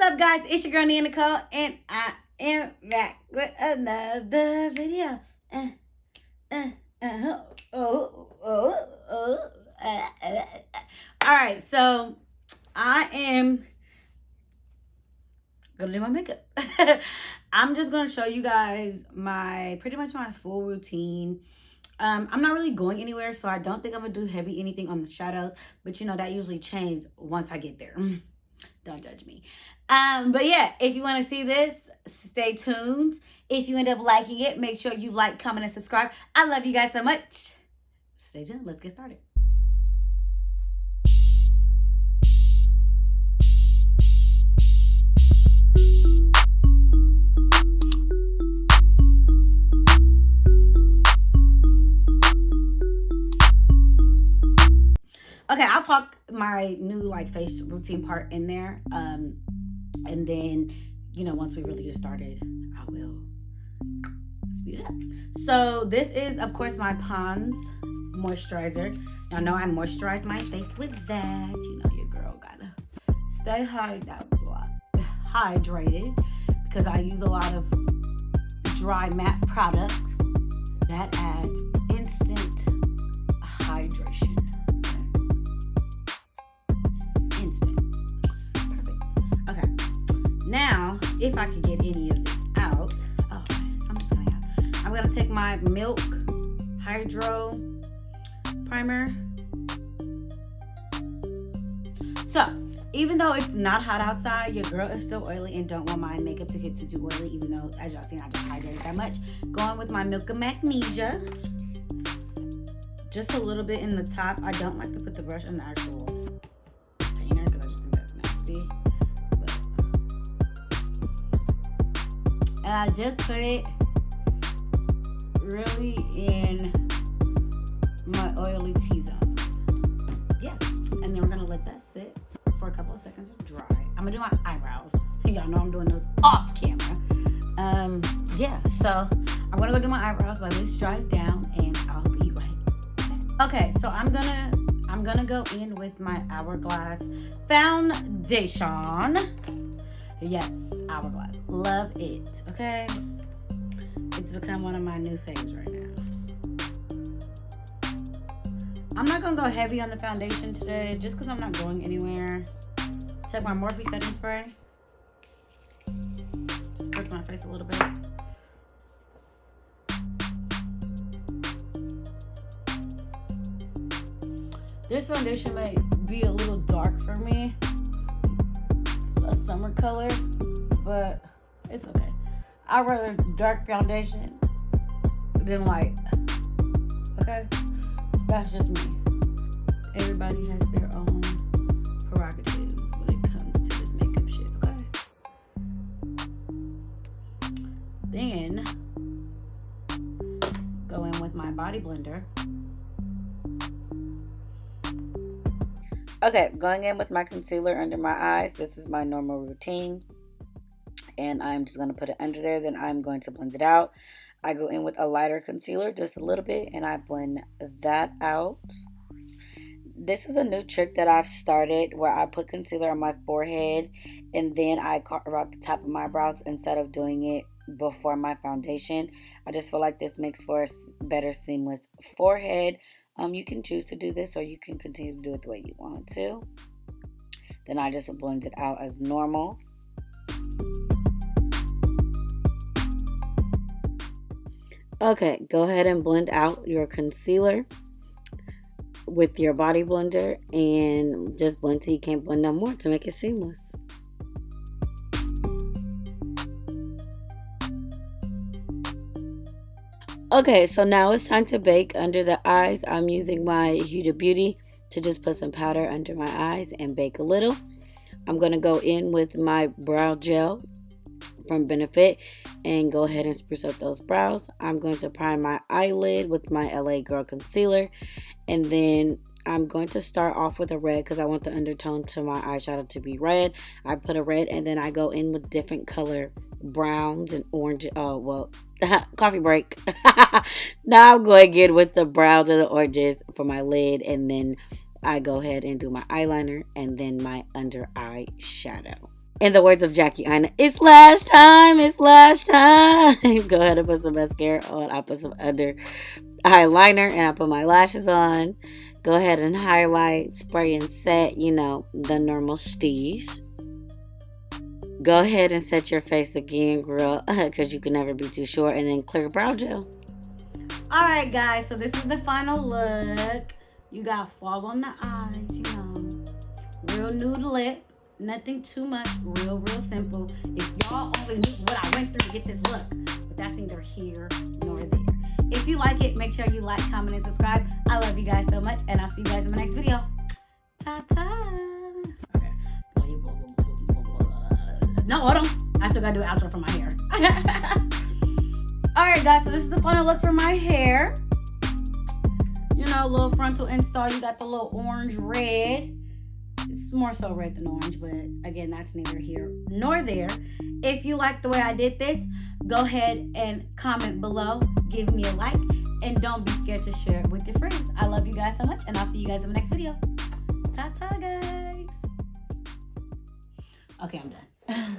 up, guys? It's your girl NeyahNecole, and I am back with another video. Uh, uh, uh, oh, oh, oh, All right, so I am gonna do my makeup. I'm just gonna show you guys pretty much my full routine. I'm not really going anywhere, so I don't think I'm gonna do heavy anything on the shadows, but you know that usually changes once I get there. Don't judge me. But yeah, if you want to see this, stay tuned. If you end up liking it, make sure you like, comment, and subscribe. I love you guys so much. Stay tuned. Let's get started. Okay, I'll talk my new face routine part in there. And then, once we really get started, I will speed it up. So this is, of course, my Pond's moisturizer. Y'all know I moisturize my face with that. You know your girl gotta stay hydrated because I use a lot of dry matte products that adds instant hydration. Now, if I could get any of this out, something's coming out. I'm gonna take my Milk Hydro Primer. So, even though it's not hot outside, your girl is still oily and don't want my makeup to get too oily, even though, as y'all seen, I just hydrated that much. Going with my Milk of Magnesia. Just a little bit in the top. I don't like to put the brush on the actual painter because I just think that's nasty. And I just put it really in my oily T-zone. Yeah. And then we're going to let that sit for a couple of seconds to dry. I'm going to do my eyebrows. Y'all know I'm doing those off camera. Yeah. So I'm going to go do my eyebrows while this dries down, and I'll be right back. Okay. So I'm going to go in with my Hourglass foundation. Yes, Hourglass. Love it. Okay? It's become one of my new faves right now. I'm not going to go heavy on the foundation today just because I'm not going anywhere. Take my Morphe setting spray. Just brush my face a little bit. This foundation may be a little dark for me. A summer color, but it's okay. I'd rather dark foundation than light. Okay? That's just me. Everybody has their own prerogatives when it comes to this makeup shit, okay? Then go in with my body blender. Okay, going in with my concealer under my eyes. This is my normal routine. And I'm just going to put it under there. Then I'm going to blend it out. I go in with a lighter concealer, just a little bit, and I blend that out. This is a new trick that I've started where I put concealer on my forehead and then I carve out the top of my brows instead of doing it before my foundation. I just feel like this makes for a better seamless forehead. You can choose to do this or you can continue to do it the way you want to. Then I just blend it out as normal. Okay, go ahead and blend out your concealer with your body blender and just blend till you can't blend no more to make it seamless. Okay, so now it's time to bake under the eyes. I'm using my Huda Beauty to just put some powder under my eyes and bake a little. I'm going to go in with my brow gel from Benefit and go ahead and spruce up those brows. I'm going to prime my eyelid with my LA Girl concealer, and then I'm going to start off with a red because I want the undertone to my eyeshadow to be red. I put a red and then I go in with different color browns and orange. Coffee break. Now I'm going again with the browns and the oranges for my lid, and then I go ahead and do my eyeliner and then my under eye shadow. In the words of Jackie Ina, it's lash time. It's lash time. Go ahead and put some mascara on. I put some under eyeliner and I put my lashes on. Go ahead and highlight, spray and set, the normal steez. Go ahead and set your face again, girl, because you can never be too short. And then clear brow gel. Alright, guys, so this is the final look. You got fall on the eyes, real nude lip. Nothing too much, real simple. If y'all only knew what I went through to get this look, but that's neither here nor there. If you like it, make sure you like, comment, and subscribe. I love you guys so much, and I'll see you guys in my next video. Ta-ta! Okay. No, hold on. I still gotta do an outro for my hair. Alright, guys, so this is the final look for my hair. Little frontal install. You got the little orange red. It's more so red than orange, but again, that's neither here nor there. If you like the way I did this, go ahead and comment below. Give me a like, and don't be scared to share it with your friends. I love you guys so much, and I'll see you guys in the next video. Ta-ta, guys. Okay, I'm done.